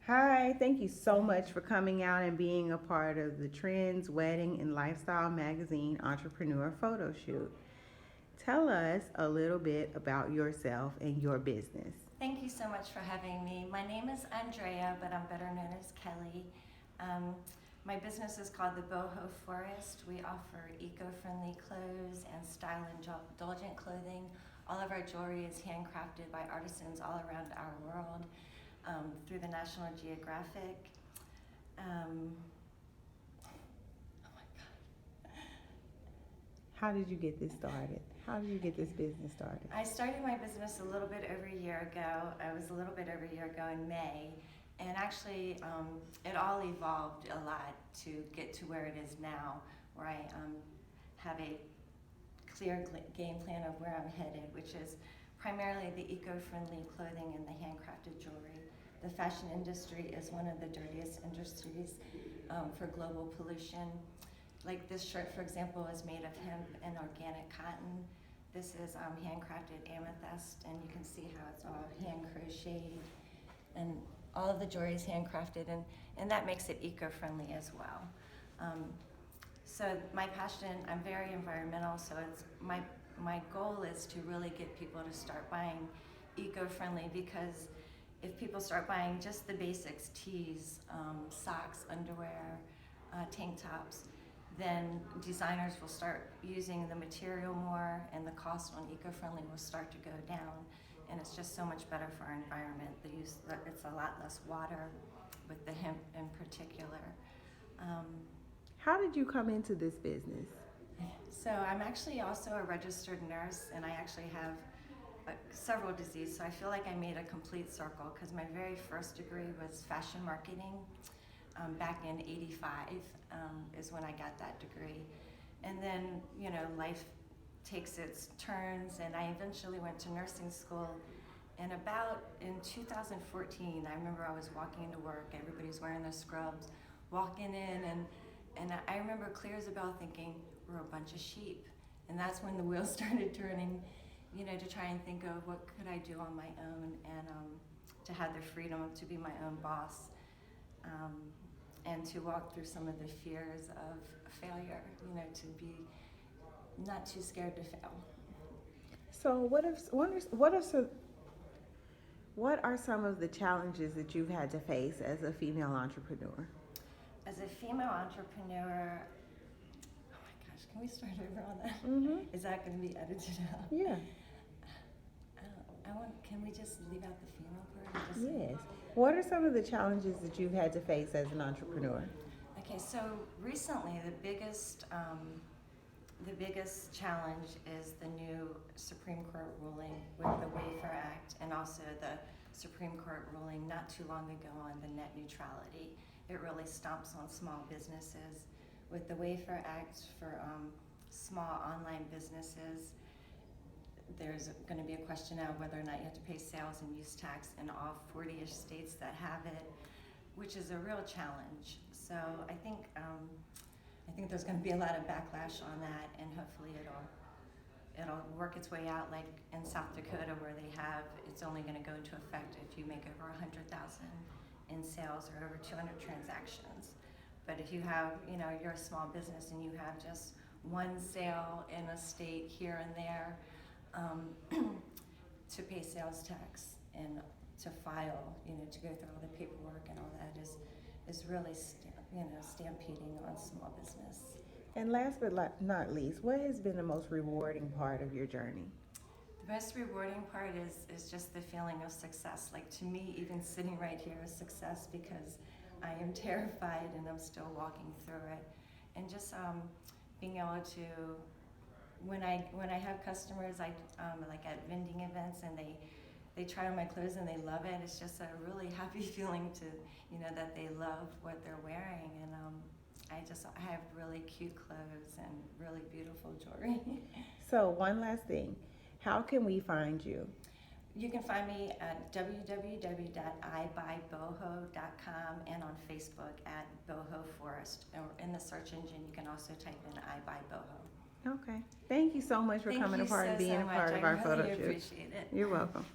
Hi, thank you so much for coming out and being a part of the Trends, Wedding, and Lifestyle Magazine Entrepreneur Photo Shoot. Tell us a little bit about yourself and your business. Thank you so much for having me. My name is Andrea, but I'm better known as Kelly. Um, my business is called the Boho Forest. We offer eco-friendly clothes and style indulgent clothing. All of our jewelry is handcrafted by artisans all around our world through the National Geographic. Um, oh my God. How did you get this started? How did you get this business started? I started my business a little bit over a year ago. It was a little bit over a year ago in May. And actually, it all evolved a lot to get to where it is now, where I have a clear game plan of where I'm headed, which is primarily the eco-friendly clothing and the handcrafted jewelry. The fashion industry is one of the dirtiest industries for global pollution. Like this shirt, for example, is made of hemp and organic cotton. This is handcrafted amethyst, and you can see how it's all hand crocheted. And all of the jewelry is handcrafted, and that makes it eco-friendly as well. So my passion, I'm very environmental, so it's my goal is to really get people to start buying eco-friendly, because if people start buying just the basics, tees, socks, underwear, tank tops, then designers will start using the material more, and the cost on eco-friendly will start to go down. And it's just so much better for our environment. It's a lot less water with the hemp in particular. How did you come into this business? So I'm actually also a registered nurse, and I actually have several diseases. So I feel like I made a complete circle, because my very first degree was fashion marketing. Back in '85 is when I got that degree. And then, life takes its turns, and I eventually went to nursing school. And about in 2014, I remember I was walking into work, everybody's wearing their scrubs, walking in, and I remember clear as a bell thinking, we're a bunch of sheep. And that's when the wheels started turning, to try and think of what could I do on my own, and to have the freedom to be my own boss, and to walk through some of the fears of failure, to be not too scared to fail. So, what are some of the challenges that you've had to face as a female entrepreneur? As a female entrepreneur, oh my gosh, can we start over on that? Mm-hmm. Is that going to be edited out? Yeah. Can we just leave out the female part? Yes. What are some of the challenges that you've had to face as an entrepreneur? Okay, so recently the biggest challenge is the new Supreme Court ruling with the Wayfair Act, and also the Supreme Court ruling not too long ago on the net neutrality. It really stomps on small businesses. With the Wayfair Act for small online businesses, there's going to be a question now whether or not you have to pay sales and use tax in all 40-ish states that have it, which is a real challenge. So I think there's going to be a lot of backlash on that, and hopefully it'll work its way out, like in South Dakota, where it's only going to go into effect if you make over 100,000 in sales or over 200 transactions. But if you have, you're a small business and you have just one sale in a state here and there, to pay sales tax and to file, to go through all the paperwork and all that is really, stampeding on small business. And last but not least, what has been the most rewarding part of your journey? The most rewarding part is just the feeling of success. Like, to me, even sitting right here is success, because I am terrified and I'm still walking through it. And just being able to, when I have customers, like at vending events, and they try on my clothes and they love it, it's just a really happy feeling to, that they love what they're wearing. And I have really cute clothes and really beautiful jewelry. So one last thing, how can we find you? You can find me at www.ibuyboho.com and on Facebook at Boho Forest. Or in the search engine, you can also type in I Buy Boho. Okay. Thank you so much for coming apart and being a part of our photo shoot. I really appreciate it. You're welcome.